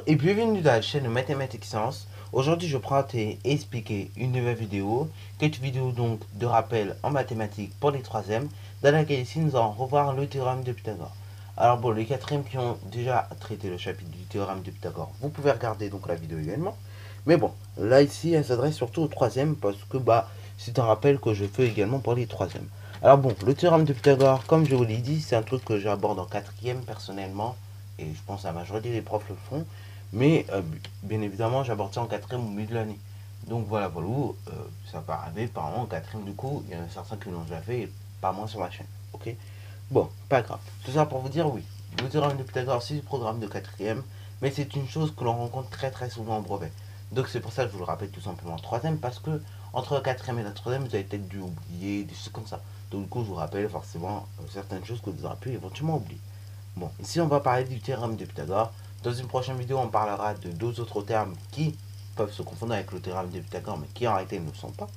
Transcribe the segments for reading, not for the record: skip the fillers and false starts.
Et bienvenue dans la chaîne Mathématiques Sciences. Aujourd'hui, je prends à expliquer une nouvelle vidéo, qui est une vidéo donc de rappel en mathématiques pour les troisièmes, dans laquelle ici nous allons revoir le théorème de Pythagore. Alors bon, les quatrièmes qui ont déjà traité le chapitre du théorème de Pythagore, vous pouvez regarder donc la vidéo également. Mais bon, là ici, elle s'adresse surtout aux troisièmes parce que c'est un rappel que je fais également pour les troisièmes. Alors bon, le théorème de Pythagore, comme je vous l'ai dit, c'est un truc que j'aborde en quatrième personnellement, et je pense que la majorité des profs le font. Mais bien évidemment, j'aborde ça en quatrième au milieu de l'année. Donc voilà, ça peut arriver par an en quatrième du coup, il y en a certains qui l'ont déjà fait et pas moins sur ma chaîne. Ok. Bon, pas grave. Tout ça pour vous dire oui, le théorème de Pythagore, c'est le programme de quatrième, mais c'est une chose que l'on rencontre très très souvent en brevet. Donc c'est pour ça que je vous le rappelle tout simplement en troisième, parce que entre la quatrième et la troisième, vous avez peut-être dû oublier des choses comme ça. Donc du coup, je vous rappelle forcément certaines choses que vous aurez pu éventuellement oublier. Bon, ici on va parler du théorème de Pythagore. Dans une prochaine vidéo, on parlera de deux autres termes qui peuvent se confondre avec le théorème de Pythagore, mais qui en réalité ne le sont pas.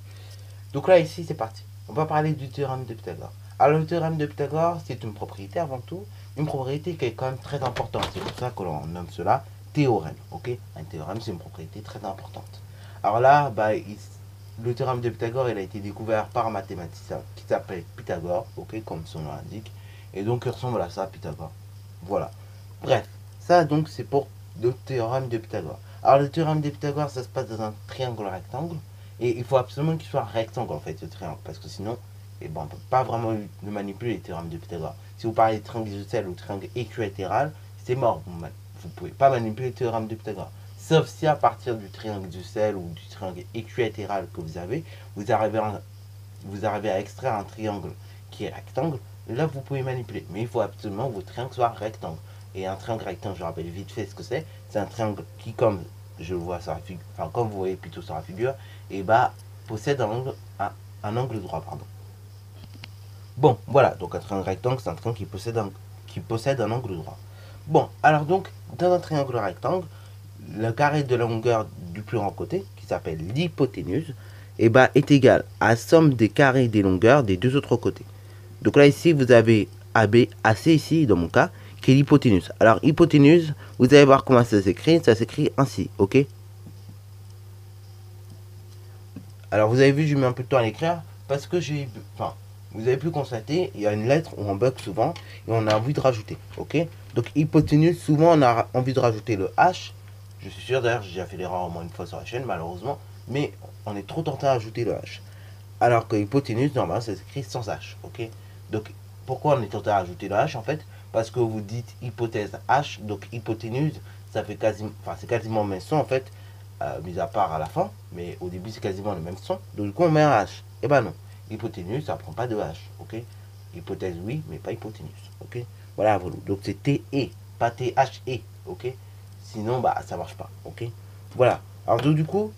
Donc là, ici, c'est parti. On va parler du théorème de Pythagore. Alors, le théorème de Pythagore, c'est une propriété avant tout, une propriété qui est quand même très importante. C'est pour ça que l'on nomme cela théorème. Ok. Un théorème, c'est une propriété très importante. Alors là, le théorème de Pythagore, il a été découvert par un mathématicien qui s'appelle Pythagore, ok, comme son nom l'indique, et donc il ressemble à ça, Pythagore. Voilà. Bref, ça donc c'est pour le théorème de Pythagore. Alors le théorème de Pythagore, ça se passe dans un triangle rectangle. Et il faut absolument qu'il soit rectangle en fait, ce triangle. Parce que sinon, on ne peut pas vraiment le manipuler, les théorèmes de Pythagore. Si vous parlez de triangle isocèle ou triangle équilatéral, c'est mort. Vous ne pouvez pas manipuler le théorème de Pythagore. Sauf si à partir du triangle isocèle ou du triangle équilatéral que vous avez, vous arrivez à extraire un triangle qui est rectangle. Là, vous pouvez manipuler. Mais il faut absolument que votre triangle soit rectangle. Et un triangle rectangle, je rappelle vite fait ce que c'est. C'est un triangle qui, comme je le vois sur la figure, enfin comme vous voyez plutôt sur la figure, et possède un angle droit, pardon. Bon, voilà, donc un triangle rectangle, c'est un triangle qui possède un angle droit. Bon, alors donc, dans un triangle rectangle, le carré de la longueur du plus grand côté, qui s'appelle l'hypoténuse, est égal à la somme des carrés des longueurs des deux autres côtés. Donc là, ici, vous avez AB, AC ici, dans mon cas, qui est l'hypoténuse. Alors, hypoténuse, vous allez voir comment ça s'écrit ainsi, ok? Alors, vous avez vu, j'ai mis un peu de temps à l'écrire, parce que vous avez pu constater, il y a une lettre où on bug souvent, et on a envie de rajouter, ok? Donc, hypoténuse, souvent, on a envie de rajouter le H. Je suis sûr, d'ailleurs, j'ai déjà fait l'erreur au moins une fois sur la chaîne, malheureusement, mais on est trop tenté à ajouter le H. Alors que hypoténuse, normalement, ça s'écrit sans H, ok? Donc, pourquoi on est tenté à ajouter le H, en fait? Parce que vous dites hypothèse H, donc hypoténuse, ça fait c'est quasiment le même son, en fait, mis à part à la fin, mais au début, c'est quasiment le même son. Donc, du coup, on met un H. Eh ben non, hypoténuse, ça prend pas de H, ok? Hypothèse, oui, mais pas hypoténuse, ok? Voilà, donc c'est T-E, pas T-H-E, ok? Sinon, ça marche pas, ok? Voilà. Alors, donc, du coup,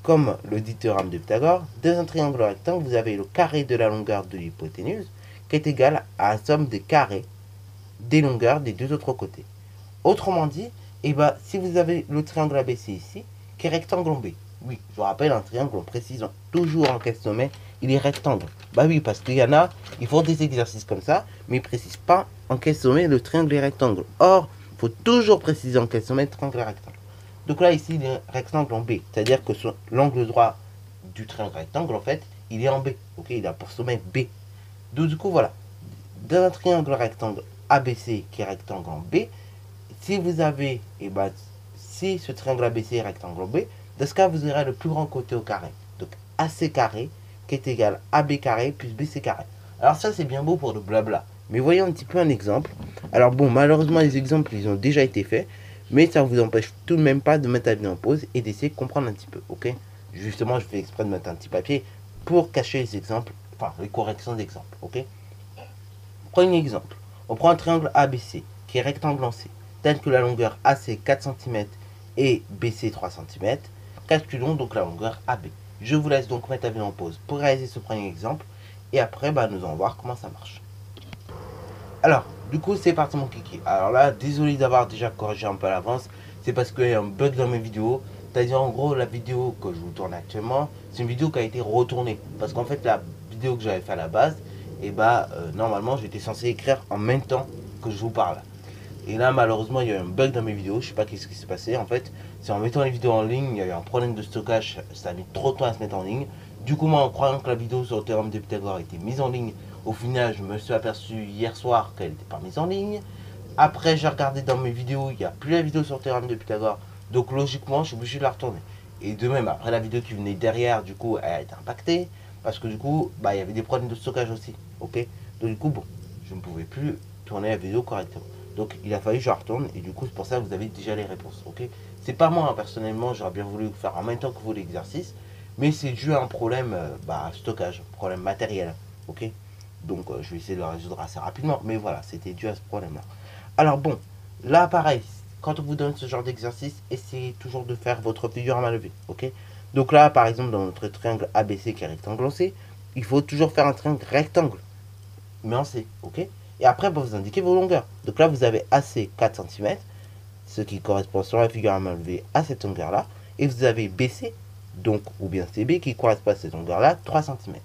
comme le dit théorème de Pythagore, dans un triangle rectangle, vous avez le carré de la longueur de l'hypoténuse qui est égal à la somme des carrés des longueurs des deux autres côtés. Autrement dit, si vous avez le triangle ABC ici, qui est rectangle en B, oui, je vous rappelle, un triangle, en précisant toujours en quel sommet il est rectangle. Bah oui, parce qu'il y en a, ils font des exercices comme ça, mais ils ne précisent pas en quel sommet le triangle est rectangle. Or, il faut toujours préciser en quel sommet le triangle est rectangle. Donc là, ici, il est rectangle en B. C'est-à-dire que l'angle droit du triangle rectangle, en fait, il est en B. Ok, il a pour sommet B. Donc du coup, voilà. Dans un triangle rectangle ABC qui est rectangle en B, si vous avez, si ce triangle ABC est rectangle en B, dans ce cas, vous aurez le plus grand côté au carré. Donc AC carré qui est égal à AB carré plus BC carré. Alors ça, c'est bien beau pour le blabla. Mais voyons un petit peu un exemple. Alors bon, malheureusement, les exemples, ils ont déjà été faits. Mais ça ne vous empêche tout de même pas de mettre la vidéo en pause et d'essayer de comprendre un petit peu, ok? Justement, je fais exprès de mettre un petit papier pour cacher les exemples, enfin les corrections d'exemples, ok? Premier exemple. On prend un triangle ABC qui est rectangle en C, tel que la longueur AC 4 cm et BC 3 cm. Calculons donc la longueur AB. Je vous laisse donc mettre la vidéo en pause pour réaliser ce premier exemple et après, nous allons voir comment ça marche. Alors, du coup, c'est parti mon kiki. Alors là, désolé d'avoir déjà corrigé un peu à l'avance. C'est parce qu'il y a un bug dans mes vidéos. C'est-à-dire, en gros, la vidéo que je vous tourne actuellement, c'est une vidéo qui a été retournée. Parce qu'en fait, la vidéo que j'avais fait à la base, normalement, j'étais censé écrire en même temps que je vous parle. Et là, malheureusement, il y a eu un bug dans mes vidéos. Je sais pas qu'est-ce qui s'est passé. En fait, c'est en mettant les vidéos en ligne, il y a eu un problème de stockage. Ça a mis trop de temps à se mettre en ligne. Du coup, moi, en croyant que la vidéo sur le théorème de Pythagore était mise en ligne, au final, je me suis aperçu hier soir qu'elle n'était pas mise en ligne. Après, j'ai regardé dans mes vidéos, il n'y a plus la vidéo sur le théorème de Pythagore. Donc, logiquement, je suis obligé de la retourner. Et de même, après la vidéo qui venait derrière, du coup, elle a été impactée. Parce que du coup, bah, il y avait des problèmes de stockage aussi. Ok. Donc, du coup, bon, je ne pouvais plus tourner la vidéo correctement. Donc il a fallu que je la retourne et du coup c'est pour ça que vous avez déjà les réponses. Ok. C'est pas moi hein, personnellement, j'aurais bien voulu faire en même temps que vous l'exercice, mais c'est dû à un problème stockage, problème matériel. Ok. Donc je vais essayer de le résoudre assez rapidement, mais voilà, c'était dû à ce problème là. Alors bon, là pareil, quand on vous donne ce genre d'exercice, essayez toujours de faire votre figure à main levée. Ok. Donc là par exemple dans notre triangle ABC qui est rectangle en C, il faut toujours faire un triangle rectangle, mais en C. Ok. Et après, vous indiquez vos longueurs. Donc là, vous avez AC 4 cm, ce qui correspond sur la figure à main levée à cette longueur-là. Et vous avez BC, donc, ou bien CB, qui correspond à cette longueur-là, 3 cm.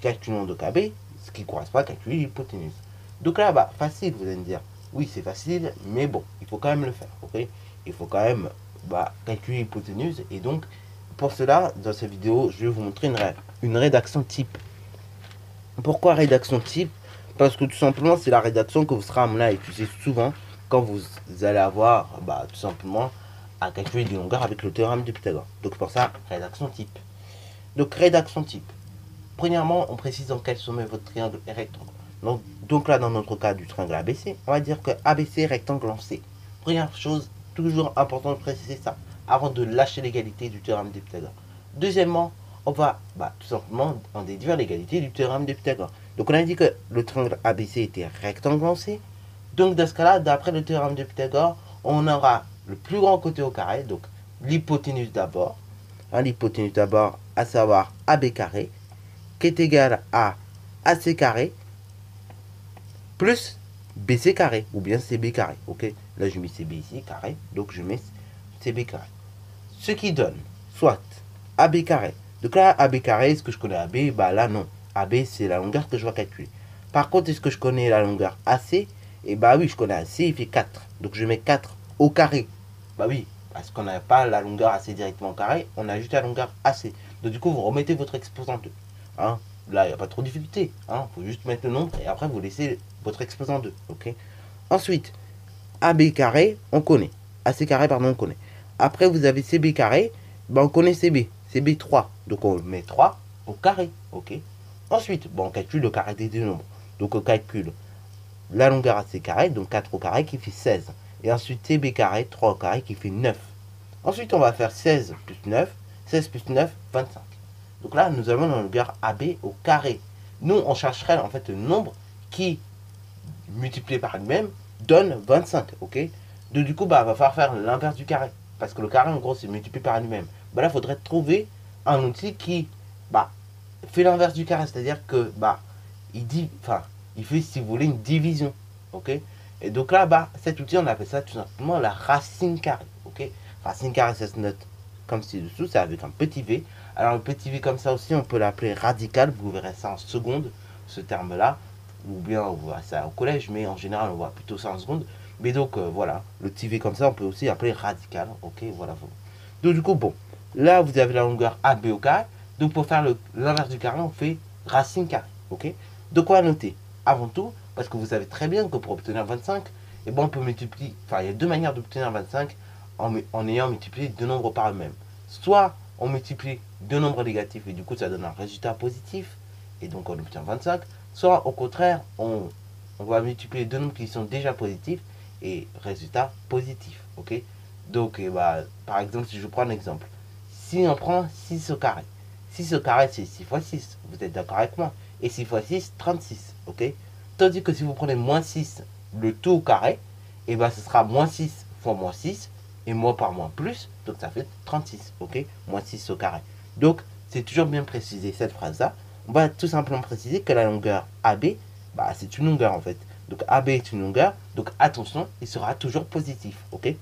Calculons donc AB, ce qui correspond à calculer l'hypoténuse. Donc là, bah, facile, vous allez me dire. Oui, c'est facile, mais bon, il faut quand même le faire, ok. Il faut quand même calculer l'hypoténuse. Et donc, pour cela, dans cette vidéo, je vais vous montrer une rédaction type. Pourquoi rédaction type? Parce que tout simplement, c'est la rédaction que vous serez amené à utiliser souvent quand vous allez avoir tout simplement à calculer des longueurs avec le théorème de Pythagore. Donc pour ça, rédaction type. Donc rédaction type. Premièrement, on précise dans quelle sommet votre triangle est rectangle. Donc là, dans notre cas du triangle ABC, on va dire que ABC est rectangle en C. Première chose, toujours important de préciser ça avant de lâcher l'égalité du théorème de Pythagore. Deuxièmement, on va tout simplement en déduire l'égalité du théorème de Pythagore. Donc on a dit que le triangle ABC était rectangle en C. Donc dans ce cas-là, d'après le théorème de Pythagore, on aura le plus grand côté au carré, donc l'hypoténuse d'abord. L'hypoténuse d'abord, à savoir AB carré, qui est égal à AC carré, plus BC carré, ou bien CB carré. Ok, là je mets CB ici, carré, donc je mets CB carré. Ce qui donne soit AB carré. Donc là, AB carré, est-ce que je connais AB? Bah là, non. AB, c'est la longueur que je vais calculer. Par contre, est-ce que je connais la longueur AC? Et bah oui, je connais AC, il fait 4. Donc je mets 4 au carré. Bah oui, parce qu'on n'a pas la longueur AC directement au carré, on a juste la longueur AC. Donc du coup, vous remettez votre exposant 2. Hein? Là, il n'y a pas trop de difficulté. Il faut juste mettre le nombre et après, vous laissez votre exposant 2. Ok. Ensuite, AB carré, on connaît. AC carré, pardon, on connaît. Après, vous avez CB carré, on connaît CB. CB 3. Donc on met 3 au carré. Ok. Ensuite, on calcule le carré des deux nombres. Donc on calcule la longueur AC carré, donc 4 au carré qui fait 16. Et ensuite CB carré, 3 au carré qui fait 9. Ensuite, on va faire 16 plus 9. 16 plus 9, 25. Donc là, nous avons la longueur AB au carré. Nous, on chercherait en fait le nombre qui, multiplié par lui-même, donne 25. Ok. Donc du coup, il va falloir faire l'inverse du carré. Parce que le carré, en gros, c'est multiplié par lui-même. Là, il faudrait trouver un outil qui fait l'inverse du carré. C'est-à-dire que il fait, si vous voulez, une division. Ok. Et donc là, cet outil, on appelle ça tout simplement la racine carrée. Ok. Racine carrée, ça se note comme ci-dessous, c'est avec un petit v. Alors, le petit v comme ça aussi, on peut l'appeler radical. Vous verrez ça en seconde, ce terme-là. Ou bien on voit ça au collège, mais en général, on voit plutôt ça en seconde. Mais donc, voilà, le petit v comme ça, on peut aussi l'appeler radical. Ok, voilà. Donc, du coup, bon, là, vous avez la longueur AB au carré. Donc, pour faire l'inverse du carré, on fait racine carrée. Ok. De quoi noter? Avant tout, parce que vous savez très bien que pour obtenir 25, on peut multiplier. Enfin, il y a deux manières d'obtenir 25 en ayant multiplié deux nombres par eux-mêmes. Soit on multiplie deux nombres négatifs et du coup, ça donne un résultat positif. Et donc, on obtient 25. Soit au contraire, on va multiplier deux nombres qui sont déjà positifs et résultat positif. Ok. Donc, par exemple, si je prends un exemple. Si on prend 6 au carré. 6 au carré, c'est 6 fois 6. Vous êtes d'accord avec moi? Et 6 fois 6, 36. Ok. Tandis que si vous prenez moins 6, le tout au carré, ce sera moins 6 fois moins 6. Et moins par moins plus. Donc, ça fait 36. Ok. Moins 6 au carré. Donc, c'est toujours bien précisé cette phrase-là. On va tout simplement préciser que la longueur AB, c'est une longueur en fait. Donc AB est une longueur. Donc attention, il sera toujours positif. Ok.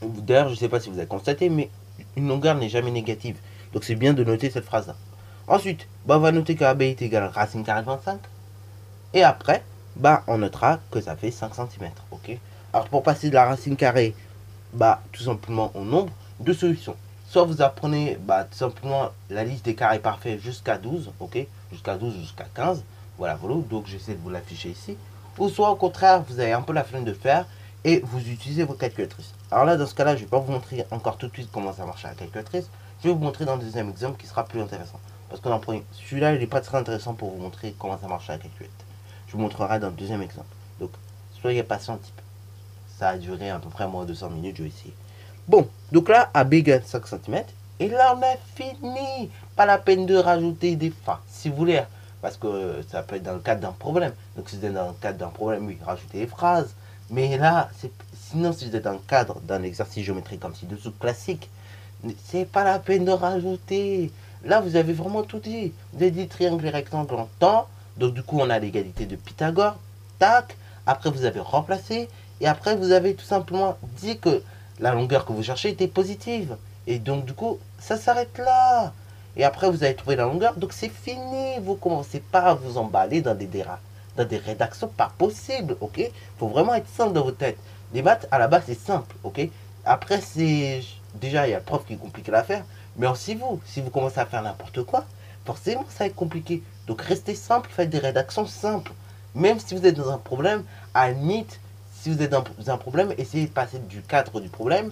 D'ailleurs, je ne sais pas si vous avez constaté, mais une longueur n'est jamais négative. Donc c'est bien de noter cette phrase-là. Ensuite, on va noter que AB est égal à racine carrée de 25. Et après, on notera que ça fait 5 cm. Ok. Alors pour passer de la racine carrée, bah tout simplement au nombre, deux solutions. Soit vous apprenez tout simplement la liste des carrés parfaits jusqu'à 12, ok, jusqu'à 12, jusqu'à 15, voilà, donc j'essaie de vous l'afficher ici. Ou soit au contraire, vous avez un peu la flemme de faire et vous utilisez vos calculatrices. Alors là, dans ce cas-là, je ne vais pas vous montrer encore tout de suite comment ça marche à la calculatrice. Je vais vous montrer dans le deuxième exemple qui sera plus intéressant. Parce que dans le premier, celui-là, il n'est pas très intéressant pour vous montrer comment ça marche à la calculette. Je vous montrerai dans le deuxième exemple. Donc, soyez patient un petit peu. Ça a duré à peu près moins de 200 minutes, je vais essayer. Bon, donc là, AB égale 5 cm. Et là, on a fini. Pas la peine de rajouter des fins, si vous voulez. Parce que ça peut être dans le cadre d'un problème. Donc, si vous êtes dans le cadre d'un problème, oui, rajoutez des phrases. Mais là, sinon, si vous êtes dans le cadre d'un exercice géométrique comme ci-dessous classique, c'est pas la peine de rajouter. Là, vous avez vraiment tout dit. Vous avez dit triangle et rectangle en temps. Donc, du coup, on a l'égalité de Pythagore. Tac. Après, vous avez remplacé. Et après, vous avez tout simplement dit que la longueur que vous cherchez était positive. Et donc, du coup, ça s'arrête là. Et après, vous avez trouvé la longueur. Donc, c'est fini. Vous ne commencez pas à vous emballer dans des rédactions pas possibles. Ok? Il faut vraiment être simple dans votre tête. Les maths, à la base, c'est simple. Ok? Après, c'est... Déjà, il y a le prof qui complique l'affaire. Mais aussi vous, si vous commencez à faire n'importe quoi, forcément, ça va être compliqué. Donc, restez simple, faites des rédactions simples. Même si vous êtes dans un problème, à la limite, si vous êtes dans un problème, essayez de passer du cadre du problème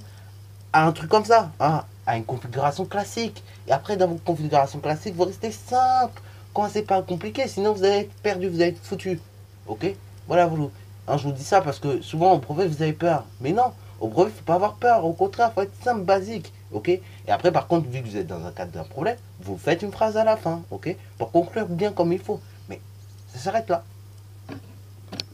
à un truc comme ça, hein, à une configuration classique. Et après, dans votre configuration classique, vous restez simple. Commencez pas à compliquer, sinon vous allez être perdu, vous allez être foutu. Ok? Voilà, vous. Hein, je vous dis ça parce que souvent au brevet, vous avez peur. Mais non, au brevet, il ne faut pas avoir peur. Au contraire, il faut être simple, basique. Ok? Et après, par contre, vu que vous êtes dans un cadre d'un problème, vous faites une phrase à la fin. Ok? Pour conclure bien comme il faut. Mais ça s'arrête là.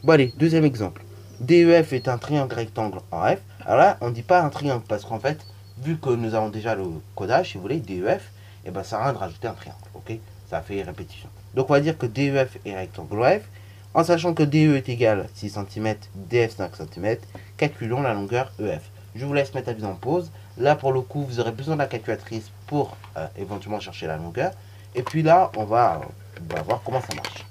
Bon, allez, deuxième exemple. DEF est un triangle rectangle en F. Alors là, on ne dit pas un triangle parce qu'en fait, vu que nous avons déjà le codage, si vous voulez, DEF, et ben ça sert à rien de rajouter un triangle. Ok? Ça fait répétition. Donc on va dire que DEF est rectangle F. En sachant que DE est égal 6 cm, DF 5 cm, calculons la longueur EF. Je vous laisse mettre la vidéo en pause. Là, pour le coup, vous aurez besoin de la calculatrice pour éventuellement chercher la longueur. Et puis là, on va voir comment ça marche.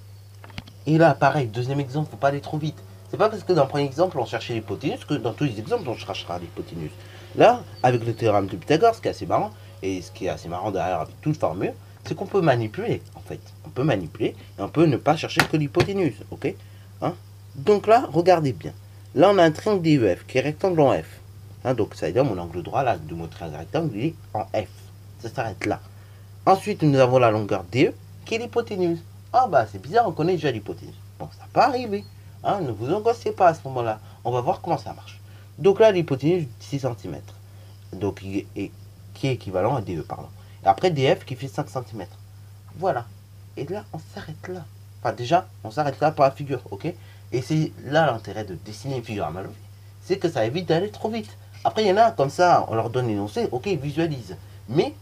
Et là, pareil, deuxième exemple, faut pas aller trop vite. C'est pas parce que dans le premier exemple, on cherchait l'hypoténuse que dans tous les exemples, on cherchera l'hypoténuse. Là, avec le théorème de Pythagore, ce qui est assez marrant, et ce qui est assez marrant derrière avec toute formule, c'est qu'on peut manipuler, en fait. On peut manipuler, et on peut ne pas chercher que l'hypoténuse, ok, hein? Donc là, regardez bien. Là, on a un triangle DEF qui est rectangle en F. Hein, donc, ça veut dire mon angle droit, là, de mon triangle rectangle, il est en F. Ça s'arrête là. Ensuite, nous avons la longueur DE, qui est l'hypoténuse. Ah bah, c'est bizarre, on connaît déjà l'hypoténuse. Bon, ça peut arriver. Hein, ne vous angoissez pas à ce moment-là. On va voir comment ça marche. Donc là, l'hypoténuse, 6 cm. Donc, qui est équivalent à DE, pardon. Et après, DF qui fait 5 cm. Voilà. Et là, on s'arrête là. Enfin, déjà, on s'arrête là pour la figure, ok? Et c'est là l'intérêt de dessiner une figure à main levée. C'est que ça évite d'aller trop vite. Après, il y en a comme ça, on leur donne l'énoncé, ok, ils visualisent. Mais,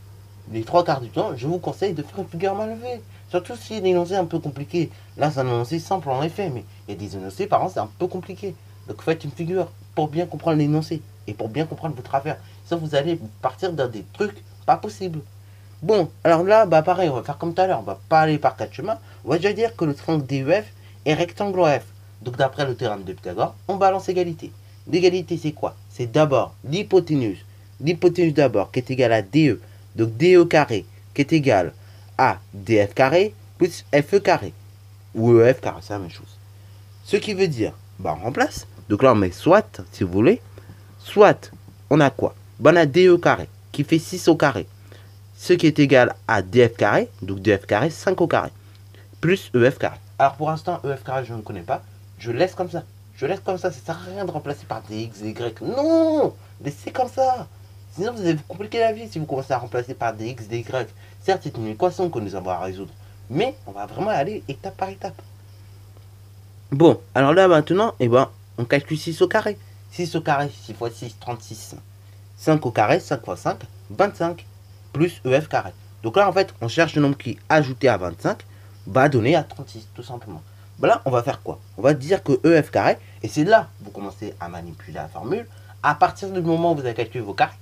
les 3 quarts du temps, je vous conseille de faire une figure à main levée. Surtout si l'énoncé est un peu compliqué. Là, c'est un énoncé simple en effet, mais il y a des énoncés, par exemple, c'est un peu compliqué. Donc, faites une figure pour bien comprendre l'énoncé et pour bien comprendre votre affaire. Sinon, vous allez partir dans des trucs pas possibles. Bon, alors là, bah pareil, on va faire comme tout à l'heure. On va pas aller par 4 chemins. On va déjà dire que le triangle DEF est rectangle en F. Donc, d'après le théorème de Pythagore, on balance égalité. L'égalité, c'est quoi? C'est d'abord l'hypoténuse. L'hypoténuse d'abord, qui est égale à DE. Donc, DE carré, qui est égal à DF carré plus FE carré. Ou EF carré, c'est la même chose. Ce qui veut dire, bah on remplace. Donc là, on met soit, si vous voulez. Soit, on a quoi? Bah on a DE carré, qui fait 6 au carré. Ce qui est égal à DF carré, donc DF carré, 5 au carré. Plus EF carré. Alors pour l'instant, EF carré, je ne connais pas. Je laisse comme ça. Je laisse comme ça. Ça sert à rien de remplacer par des X, des Y. Non! Laissez comme ça. Sinon, vous allez vous compliquer la vie si vous commencez à remplacer par des X, des Y. Certes, c'est une équation que nous avons à résoudre. Mais on va vraiment aller étape par étape. Bon, alors là, maintenant, eh ben, on calcule 6 au carré. 6 au carré, 6 fois 6, 36. 5 au carré, 5 fois 5, 25. Plus EF carré. Donc là, en fait, on cherche le nombre qui, ajouté à 25, va donner à 36, tout simplement. Ben là, on va faire quoi? On va dire que EF carré, et c'est là que vous commencez à manipuler la formule. À partir du moment où vous avez calculé vos carrés,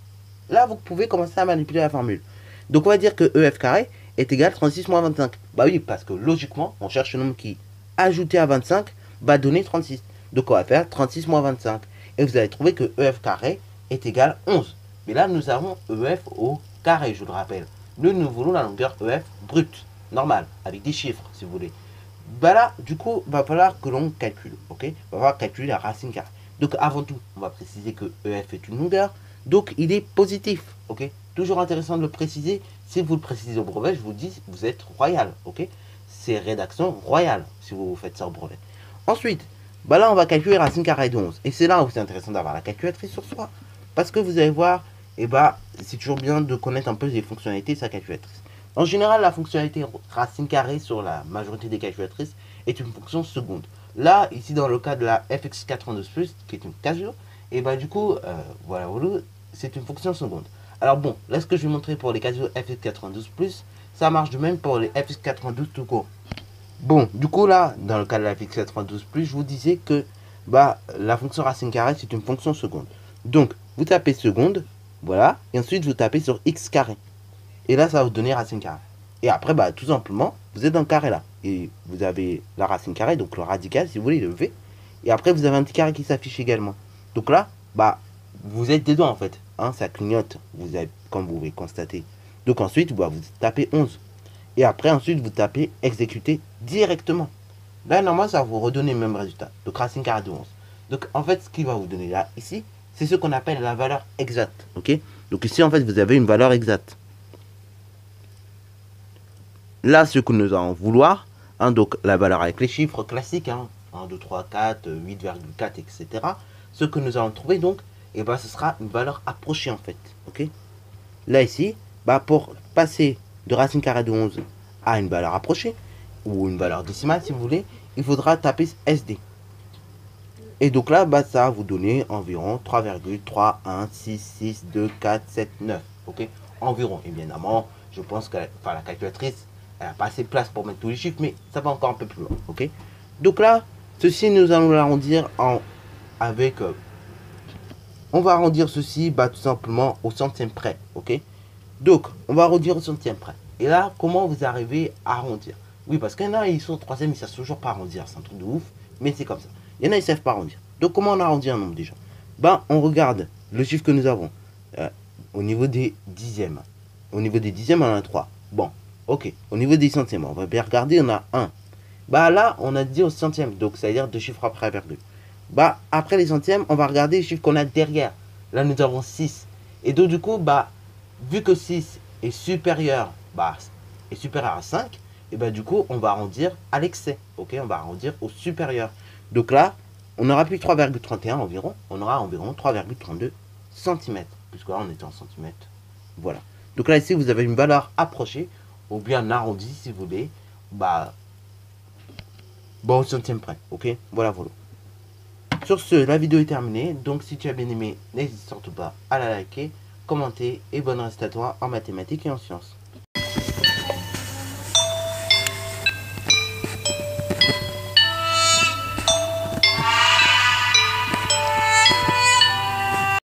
là, vous pouvez commencer à manipuler la formule. Donc, on va dire que EF carré est égal à 36 moins 25. Bah oui, parce que logiquement, on cherche le nombre qui, ajouté à 25, va donner 36. Donc, on va faire 36 moins 25. et vous allez trouver que EF carré est égal à 11. Mais là, nous avons EF au carré, je le rappelle. Nous voulons la longueur EF brute, normale, avec des chiffres, si vous voulez. Bah là, du coup, va falloir que l'on calcule, ok? Va falloir calculer la racine carrée. Donc, avant tout, on va préciser que EF est une longueur, donc il est positif, ok? Toujours intéressant de le préciser. Si vous le précisez au brevet, je vous dis, vous êtes royal, ok? C'est rédaction royale, si vous faites ça au brevet. Ensuite, bah là, on va calculer racine carrée de 11. Et c'est là où c'est intéressant d'avoir la calculatrice sur soi. Parce que vous allez voir, et bah, c'est toujours bien de connaître un peu les fonctionnalités de sa calculatrice. En général, la fonctionnalité racine carrée sur la majorité des calculatrices est une fonction seconde. Là, ici, dans le cas de la FX92+, qui est une Casio, et bah du coup, voilà, c'est une fonction seconde. Alors bon, là, ce que je vais montrer pour les Casio FX92+, ça marche de même pour les FX92 tout court. Bon, du coup, là, dans le cas de la FX92+, je vous disais que bah, la fonction racine carrée, c'est une fonction seconde. Donc, vous tapez seconde, voilà, et ensuite, vous tapez sur x carré. Et là, ça va vous donner racine carrée. Et après, bah, tout simplement, vous êtes dans le carré là. Et vous avez la racine carrée, donc le radical, si vous voulez, le v. Et après, vous avez un petit carré qui s'affiche également. Donc là, bah, vous êtes dedans en fait. Hein, ça clignote, vous avez, comme vous pouvez constater. Donc ensuite, bah, vous tapez 11. Et après, ensuite, vous tapez exécuter directement. Là, normalement, ça va vous redonner le même résultat. Donc racine carrée de 11. Donc en fait, ce qui va vous donner là, ici, c'est ce qu'on appelle la valeur exacte. Ok? Donc ici, en fait, vous avez une valeur exacte. Là, ce que nous allons vouloir, hein, donc la valeur avec les chiffres classiques, hein, 1, 2, 3, 4, 8,4, etc. Ce que nous allons trouver donc, et ben, ce sera une valeur approchée en fait. Ok? Là, ici, bah, pour passer de racine carrée de 11 à une valeur approchée, ou une valeur décimale si vous voulez, il faudra taper SD. Et donc là, bah, ça va vous donner environ 3,31662,479. Ok? Environ, évidemment, je pense que la calculatrice, elle n'a pas assez de place pour mettre tous les chiffres, mais ça va encore un peu plus loin. Ok? Donc là, ceci, nous allons l'arrondir avec... on va arrondir ceci bah, tout simplement au centième près. Ok? Donc, on va arrondir au centième près. Et là, comment vous arrivez à arrondir? Oui, parce qu'il y en a, ils sont au troisième, ils ne savent toujours pas arrondir. C'est un truc de ouf, mais c'est comme ça. Il y en a, ils ne savent pas arrondir. Donc, comment on arrondit un nombre déjà? Ben, on regarde le chiffre que nous avons au niveau des dixièmes. Au niveau des dixièmes, on en a 3. Bon, ok. Au niveau des centièmes, on va bien regarder, on a 1. Bah là, on a dit au centième, donc c'est-à-dire 2 chiffres après la virgule. Bah, après les centièmes, on va regarder les chiffres qu'on a derrière. Là, nous avons 6. Et donc, du coup, bah, vu que 6 est supérieur, à 5, et bah du coup, on va arrondir à l'excès. Ok, on va arrondir au supérieur. Donc là, on n'aura plus 3,31 environ, on aura environ 3,32 cm. Puisque là, on était en centimètres. Voilà. Donc là, ici, vous avez une valeur approchée, ou bien arrondi, si vous voulez, bah au centième près. Ok, voilà. Sur ce, la vidéo est terminée. Donc, si tu as bien aimé, n'hésite surtout pas à la liker, commenter et bonne reste à toi en mathématiques et en sciences.